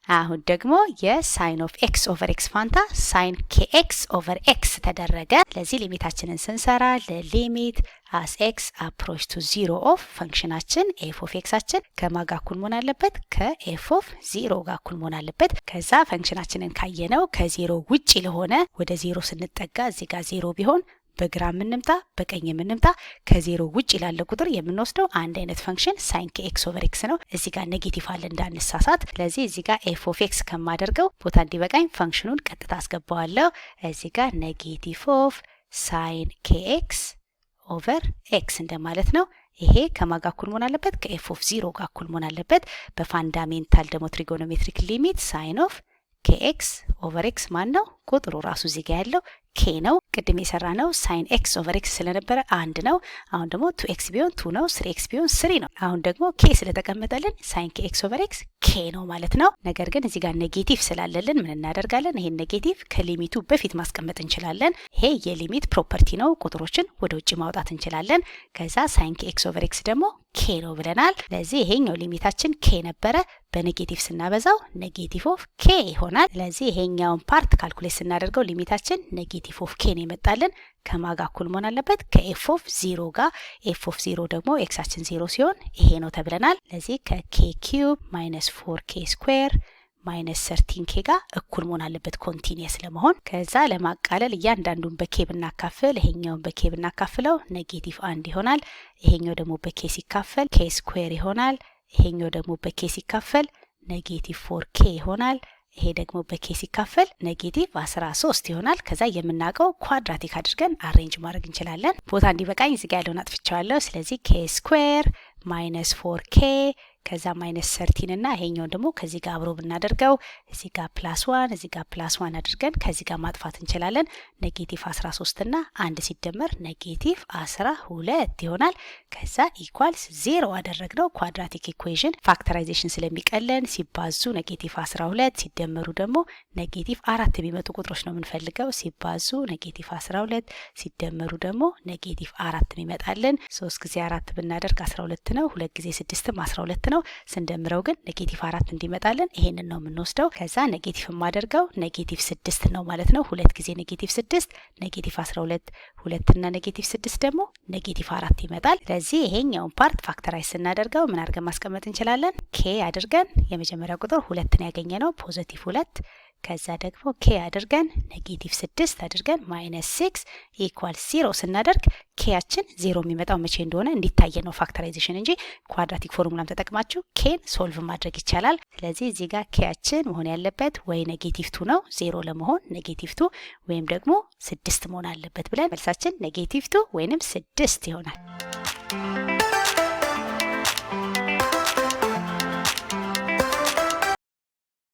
አሁን ደግሞ የሳይን ኦፍ ኤክስ ኦቨር ኤክስ ፋንታ ሳይን kx ኦቨር ኤክስ ተደረገ። ለዚህ ሊሚታችንን ስንሰራ ለሊሚት as x approach to 0 ኦፍ ፈንክሽናችን f ኦፍ ኤክሳችን ከማጋ እኩል መሆን አለበት ከf ኦፍ 0 ጋር እኩል መሆን አለበት። ከዛ ፈንክሽናችንን ካየነው ከ0 ውጪ ለሆነ ወደ 0 ስንጠጋ እዚህ ጋር 0 ቢሆን በግራ ምንምጣ በቀኝ ምንምጣ ከ0 ውጪ ላለ ቁጥር የምንወስደው አንድ አይነት ፈንክሽን ሳይን kx ኦቨር ኤክስ ነው። እዚህ ጋር ኔጌቲቭ አለ እንዳንሳሳት። ስለዚህ እዚህ ጋር f ኦፍ ኤክስ ከማደርገው ቦታ እንዲበቃኝ ፈንክሽኑን ቀጥታ አስገባዋለሁ። እዚህ ጋር ኔጌቲቭ ኦፍ ሳይን kx ኦቨር ኤክስ እንደማለት ነው። ይሄ ከማጋ እኩል መሆን አለበት ከf ኦፍ 0 ጋር እኩል መሆን አለበት። በፋንዳሜንታል ደግሞ ትሪጎኖሜትሪክ ሊሚት ሳይን ኦፍ kx ኦቨር ኤክስ ማን ነው? ቁጥሩ ራሱ እዚህ ጋር ያለው k ነው። ቅድም የሰራ ነው ሳይን x ኦቨር x ስለነበረ 1 ነው። አሁን ደግሞ 2x ቢሆን 2 ነው፣ 3x ቢሆን 3 ነው። አሁን ደግሞ k ስለተቀመጠልን ሳይን kx ኦቨር x k ነው ማለት ነው። ነገር ግን እዚህ ጋር ኔጌቲቭ ስላለልን ምን እናደርጋለን? ይሄን ኔጌቲቭ ከሊሚቱ በፊት ማስቀመጥ እንችላለን። ይሄ የሊሚት ፕሮፐርቲ ነው። ቁጥሮችን ወደ ውጭ ማውጣት እንችላለን። ከዛ ሳይን kx ኦቨር x ደግሞ k ነው ብለናል። ስለዚህ ይሄኛው ሊሚታችን k ነበረ፣ በኔጌቲቭ ስናበዛው ኔጌቲቭ ኦፍ k ይሆናል። ስለዚህ ይሄኛውን ፓርት ካልኩሌት ስናደርገው ሊሚታችን ኔጌቲቭ ኦፍ k ነው ይመጣልን። ከማጋ እኩል መሆን አለበት ከf ኦፍ 0 ጋር። f ኦፍ 0 ደግሞ ኤክሳችን 0 ሲሆን ይሄ ነው ተብለናል። ስለዚህ ከk ኪዩብ ማይነስ 4k ስኩዌር ማይነስ 13k ጋር እኩል መሆን አለበት ኮንቲኒየስ ለመሆን። ከዛ ለማቃለል እያንዳንዱን በk ብናካፍል ይሄኛውን በk ብናካፍለው ኔጌቲቭ 1 ይሆናል። ይሄኛው ደግሞ በk ሲካፈል k ስኩዌር ይሆናል። ይሄኛው ደግሞ በk ሲካፈል ኔጌቲቭ 4k ይሆናል። ይሄ ደግሞ በk ሲካፈል ኔጌቲቭ 13 ይሆናል። ከዛ የምናውቀው ኳድራቲክ አድርገን አሬንጅ ማድረግ እንችላለን። ቦታ እንዲበቃኝ እዚህ ጋር ያለውን አጥፍቻለሁ። ስለዚህ k ስኩዌር ማይነስ 4k ከዛ ማይነስ 13 እና ይሄኛውን ደግሞ ከዚህ ጋር አብሮ ብናደርገው እዚህ ጋር ፕላስ 1 እዚህ ጋር ፕላስ 1 አድርገን ከዚህ ጋር ማጥፋት እንችላለን። ኔጌቲቭ 13 እና 1 ሲደመር ኔጌቲቭ 12 ይሆናል። ከዛ ኢኳልስ 0 አደረግነው። ኳድራቲክ ኢኩዌሽን ፋክተራይዜሽን ስለሚቀለን ሲባዙ ኔጌቲቭ 12 ሲደመሩ ደግሞ ኔጌቲቭ 4 የሚመጡ ቁጥሮች ነው የምንፈልገው። ሲባዙ ኔጌቲቭ 12 ሲደመሩ ደግሞ ኔጌቲቭ 4 የሚመጣልን 3 ጊዜ 4 ብናደርግ 12 ነው። 2 ጊዜ 6 12 ነው። ስንደምረው ግን ኔጌቲቭ 4 እንዲመጣልን ይሄንን ነው የምንወስደው። ከዛ ኔጌቲቭ ማደርገው ኔጌቲቭ 6 ነው ማለት ነው። 2 ጊዜ ኔጌቲቭ 6 ኔጌቲቭ 12 2 እና ኔጌቲቭ 6 ደግሞ ኔጌቲቭ 4 ይመጣል። ስለዚህ ይሄኛውን ፓርት ፋክተራይዝ ስናደርገው ምን አድርገን ማስቀመጥ እንችላለን? k አድርገን የመጀመሪያው ቁጥር 2 ነው ያገኘነው ፖዚቲቭ 2 ከዛ ደግሞ k አድርገን ኔጌቲቭ 6 አድርገን ማይነስ 6 ኢኳል 0 ስናደርግ kያችን 0 የሚመጣው መቼ እንደሆነ እንዲታየ ነው ፋክተራይዜሽን እንጂ ኳድራቲክ ፎርሙላም ተጠቅማችሁ kን ሶልቭ ማድረግ ይቻላል። ስለዚህ እዚህ ጋር kያችን መሆን ያለበት ወይ ኔጌቲቭ 2 ነው 0 ለመሆን ኔጌቲቭ 2 ወይም ደግሞ 6 መሆን አለበት ብለን መልሳችን ኔጌቲቭ 2 ወይንም 6 ይሆናል።